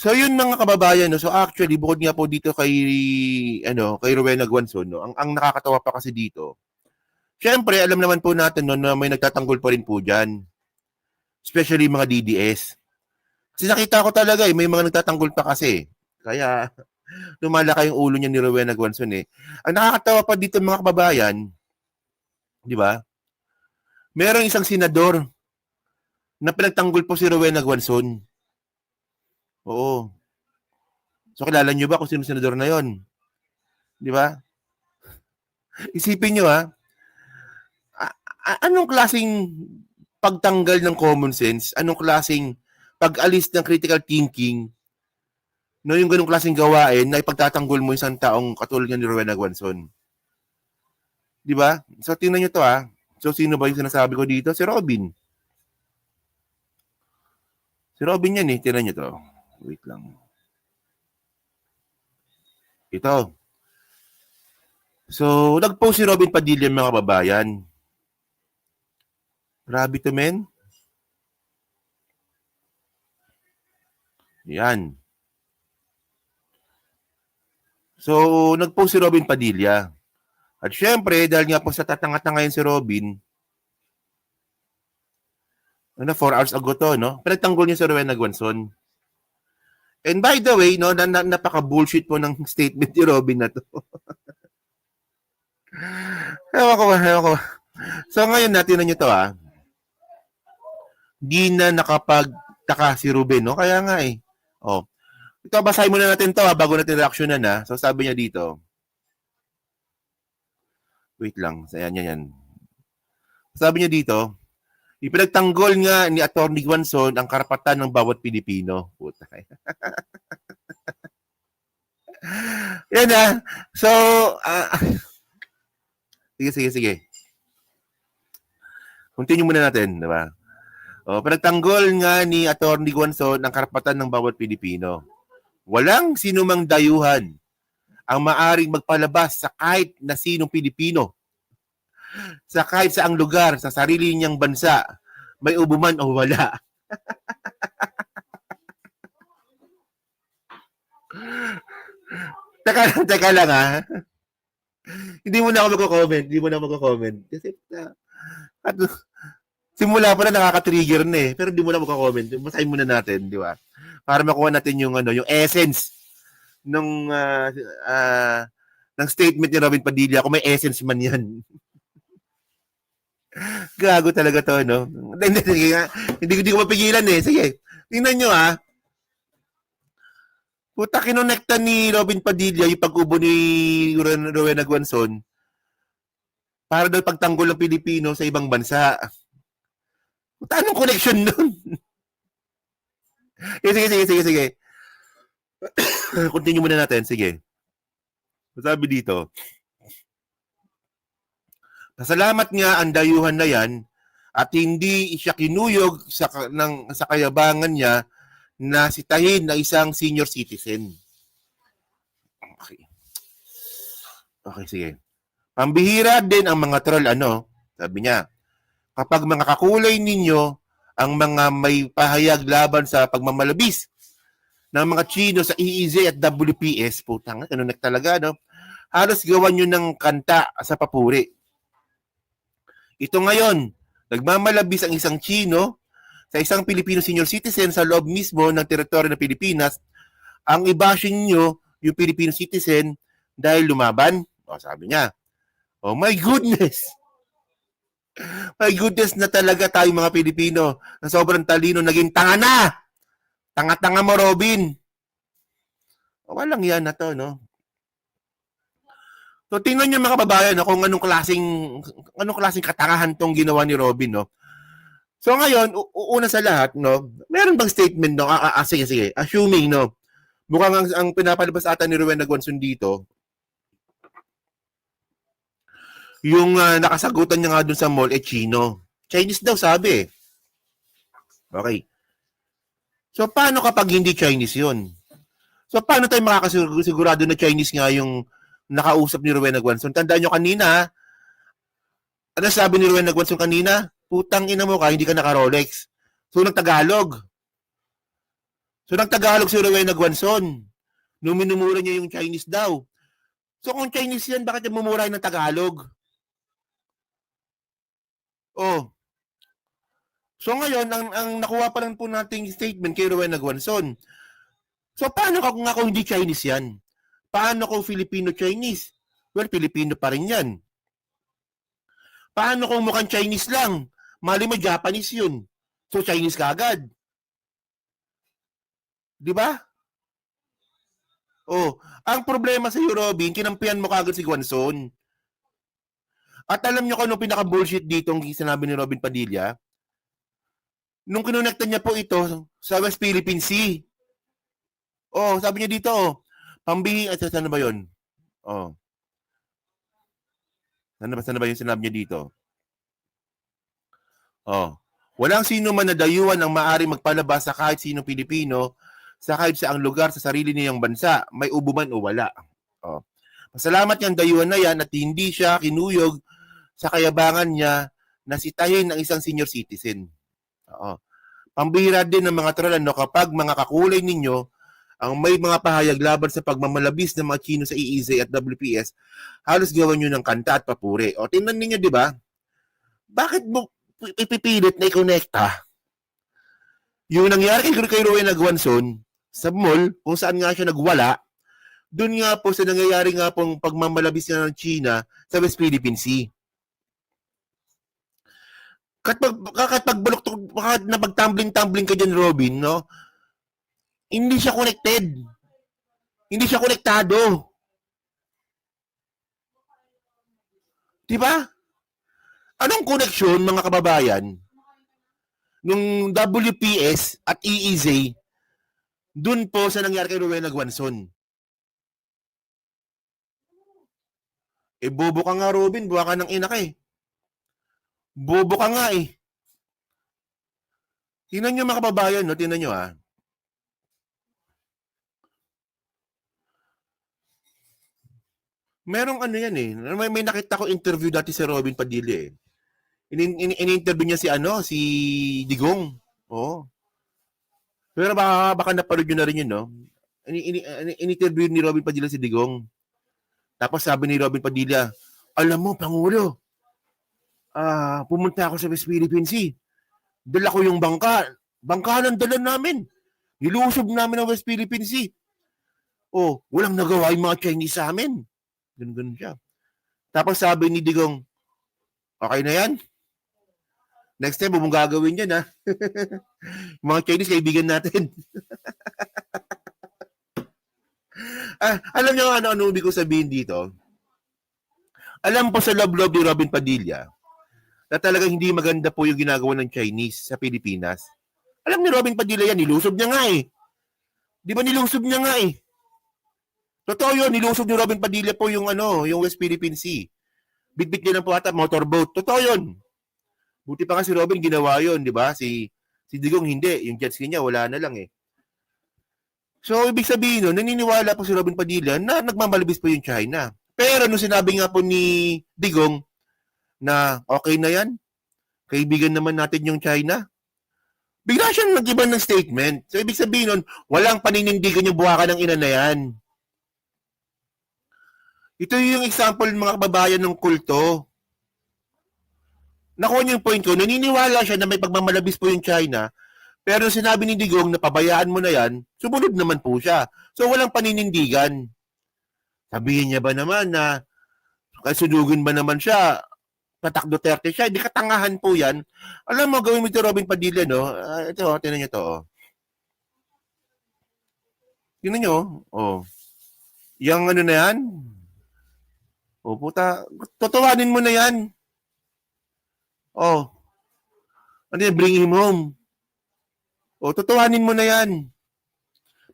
So yun mga kababayan, no? So actually bukod nga po dito kay kay Rowena Guanzon, no? Ang nakakatawa pa kasi dito. Syempre, alam naman po natin no, na may nagtatanggol pa rin po diyan, especially mga DDS. Kasi nakita ko talaga may mga nagtatanggol pa kasi. Kaya lumalaki yung ulo niya ni Rowena Guanzon eh. Ang nakakatawa pa dito mga kababayan, di ba? Merong isang senador na pinagtanggol po si Rowena Guanzon. Oo. So kilala niyo ba kung sino senador na 'yon? Di ba? Isipin niyo anong klaseng pagtanggal ng common sense? Anong klaseng pag-alis ng critical thinking? No, yung ganung klaseng gawain na ipagtatanggol mo isang taong katulad ni Rowena Guanzon. Di ba? So tingnan niyo to So sino ba yung sinasabi ko dito? Si Robin. Si Robin yan eh. Tingnan niyo to. Wait lang. Ito. So, nag-post si Robin Padilla mga kababayan. Grabe to, men. Yan. So, nag-post si Robin Padilla. At syempre, dahil nga po sa tatanga-tanga yun si Robin, 4 hours ago to, no? Pinagtanggol niya si Rowena Guanzon. And by the way, no, napaka-bullshit po ng statement ni Robin na to. Ewan ko. So ngayon natin nyo to Di na nakapagtaka si Ruben, no? Kaya nga eh. Oh. Ito, basahin muna natin to bago natin reaksyonan So sabi niya dito. Wait lang. Yan. Sabi niya dito, ipinagtanggol nga ni Atty. Guanzon ang karapatan ng bawat Pilipino. Puta. Yan So, sige. Continue muna natin, di ba? Pinagtanggol nga ni Atty. Guanzon ang karapatan ng bawat Pilipino. Walang sinumang dayuhan ang maaring magpalabas sa kahit na sinong Pilipino sa kahit saang lugar sa sarili niyang bansa, may ubo man o wala. Teka lang Hindi mo na ako magko-comment. Kasi simula pa na nakaka-trigger na pero hindi mo na magko-comment. Basahin muna natin, di ba? Para makuha natin yung essence ng statement ni Robin Padilla kung may essence man yan. Gago talaga to, no? Hindi ko mapigilan Sige, tingnan nyo Puta, kinonekta ni Robin Padilla yung pag-ubo ni Rowena Guanzon para daw pagtanggol ng Pilipino sa ibang bansa. Puta, anong connection nun? Sige. Continue muna natin, sige. Sabi dito, pasalamat nga ang dayuhan na yan at hindi siya kinuyog sa kayabangan niya na sitahin na isang senior citizen. Okay, sige. Pambihira din ang mga troll, sabi niya. Kapag mga kakulay ninyo ang mga may pahayag laban sa pagmamalabis ng mga Chino sa EEZ at WPS, putang, talaga, no? Halos gawan nyo ng kanta sa papuri. Ito ngayon, nagmamalabis ang isang Chino sa isang Filipino senior citizen sa loob mismo ng teritoryo ng Pilipinas, ang ibashing nyo yung Filipino citizen dahil lumaban. Sabi niya, oh my goodness! My goodness na talaga tayo mga Pilipino na sobrang talino, naging tanga na! Tanga-tanga mo, Robin. Walang yan na to, no? So, tingnan niyo mga kababayan kung anong klaseng katangahan tong ginawa ni Robin, no? So, ngayon, una sa lahat, no? Meron bang statement, no? Sige. Assuming, no? Mukhang ang pinapalabas ata ni Rowena Guanzon dito, yung nakasagutan niya nga dun sa mall, Chino. Chinese daw, sabi. Okay. So, paano kapag hindi Chinese yun? So, paano tayo makakasigurado na Chinese nga yung nakausap ni Rowena Guanzon? Tandaan nyo kanina, ano sabi ni Rowena Guanzon kanina? Putang ina mo ka, hindi ka naka-Rolex. So, nagtagalog. So nagtagalog si Rowena Guanzon. Nung minumura niya yung Chinese daw. So kung Chinese yan, bakit niya mumurahin ng Tagalog? Oh. So ngayon, ang nakuha pa lang po nating statement kay Rowena Guanzon. So paano kung ako hindi Chinese yan? Paano kung Filipino-Chinese? Well, Filipino pa rin yan. Paano kung mukhang Chinese lang? Mali mo, Japanese yun. So Chinese ka agad. Di ba? Oh, ang problema sa iyo, Robin, kinampihan mo kagad si Guanzon. At alam niyo kung ano pinaka-bullshit dito ang sinabi ni Robin Padilla? Nung kinonekta niya po ito sa West Philippine Sea. Oh, sabi niya dito, oh, pambihi, at saan ba yun? Oh. Saan ba yung sinabi niya dito? Oh. Walang sino man na dayuhan ang maaaring magpalabas sa kahit sinong Pilipino sa kahit saang lugar sa sarili niyang bansa, may ubo man o wala. Oh. Masalamat niyang dayuhan na yan at hindi siya kinuyog sa kayabangan niya na sitahin ng isang senior citizen. Oo. Pambihira din ng mga troll kapag mga kakulay ninyo ang may mga pahayag laban sa pagmamalabis ng mga Chino sa EEZ at WPS, halos gawan nyo ng kanta at papuri. O, tingnan ninyo, di ba? Bakit mo ipipilit na i-connecta? Yung nangyari kay Rowena Guanzon sa mall, kung saan nga siya nagwala, doon nga po sa nangyayari nga pong pagmamalabis nga ng China sa West Philippine Sea. Kahit napag-tumbling-tumbling ka dyan, Robin, no? Hindi siya connected. Hindi siya konektado. Diba? Anong koneksyon, mga kababayan, nung WPS at EEZ dun po sa nangyari kay Rowena Guanzon? Bobo ka nga, Robin. Buha ka ng ina ka eh. Bobo ka nga eh. Tingnan nyo, mga kababayan, no? Tingnan nyo, ha? Merong ano yan eh. May nakita ko interview dati si Robin Padilla eh. In-interview niya si Digong. Oo. Pero baka napanood nyo na rin yun, no? In-interview ni Robin Padilla si Digong. Tapos sabi ni Robin Padilla, alam mo, Pangulo, pumunta ako sa West Philippine Sea. Dala ko yung bangka. Bangka ng dala namin. Nilusob namin ang West Philippine Sea. Oh, walang nagawa yung mga Chinese sa amin. Ganun siya. Tapos sabi ni Digong, okay na yan? Next time, mong gagawin yan, ha? Mga Chinese, kaibigan natin. Alam niyo ano ibig ko sabihin dito? Alam po sa love ni Robin Padilla na talagang hindi maganda po yung ginagawa ng Chinese sa Pilipinas. Alam ni Robin Padilla yan, nilusob niya nga eh. Di ba nilusob niya nga eh? Totoo yun, nilusob ni Robin Padilla po yung West Philippine Sea. Bitbit niya ng po ata motorboat. Totoo yun. Buti pa nga si Robin ginawa yun, di ba? Si Digong hindi. Yung jet ski niya, wala na lang eh. So, ibig sabihin nun, naniniwala po si Robin Padilla na nagmamalabis po yung China. Pero nung sinabi nga po ni Digong na okay na yan, kaibigan naman natin yung China, bigla siyang nag-iba ng statement. So, ibig sabihin nun, walang paninindigan yung buwakan ng ina na yan. Ito yung example ng mga kababayan ng kulto. Nakuha niyo yung point ko, naniniwala siya na may pagmamalabis po yung China, pero sinabi ni Digong na pabayaan mo na yan, sumunod naman po siya. So walang paninindigan. Sabihin niya ba naman na kasunugin ba naman siya, Patak Duterte siya, hindi katangahan po yan. Alam mo, gawin mo ito Robin Padilla, no? Ito, tinan niyo to. Oh. Tinan niyo, oh. Yung ano na yan, oh, puta, tutuwanin mo na yan. Oh. Ano yan, bring him home. Oh, tutuwanin mo na yan.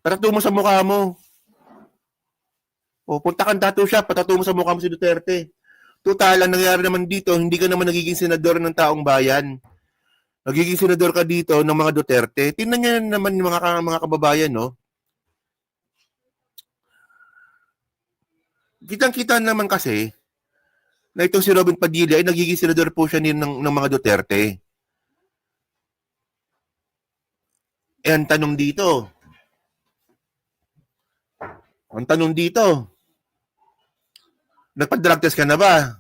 Patato mo sa mukha mo. Oh, punta kang tattoo shop, patato mo sa mukha mo si Duterte. Total, ang nangyari naman dito, hindi ka naman nagiging senador ng taong bayan. Nagiging senador ka dito ng mga Duterte. Tingnan niyo naman yung mga kababayan, no? Kitang-kita naman kasi na itong si Robin Padilla ay nagiging senador po siya ng mga Duterte. Eh, ang tanong dito, Ang tanong dito, nagpa-drug test ka na ba?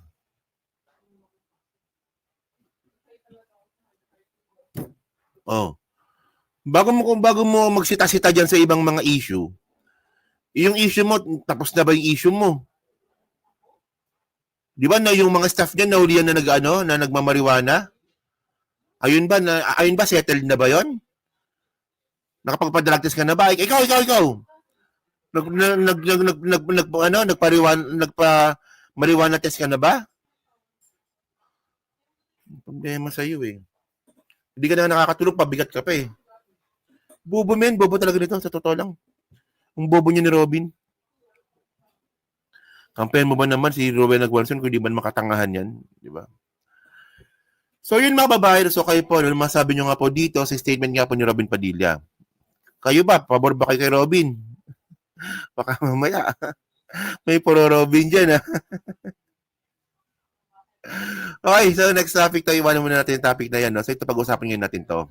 Oh. Bago mo magsita-sita diyan sa ibang mga issue, yung issue mo, tapos na ba yung issue mo? Di ba na yung mga staff diyan nahulihan na na nagmamariwana? Ayun ba settled na ba 'yon? Nakapagpa-drug test ka na ba? Ikaw. Nagpa marijuana test ka na ba? Problema sa iyo eh. Hindi ka na nakakatulog, pabigat ka pa eh. Bobo talaga nito, sa totoo lang. Ang bobo niya ni Robin. Kampihan mo ba naman si Ruben Aguanson kung di man makatangahan yan? Di ba? So yun mga babae, so kayo po, ano masabi nyo nga po dito sa statement nga po ni Robin Padilla? Kayo ba? Pabor ba kayo kay Robin? Baka mamaya, may puro Robin dyan ha. Okay, so next topic tayo, iwanan muna natin yung topic na yan. No? So ito pag-usapan ngayon natin to.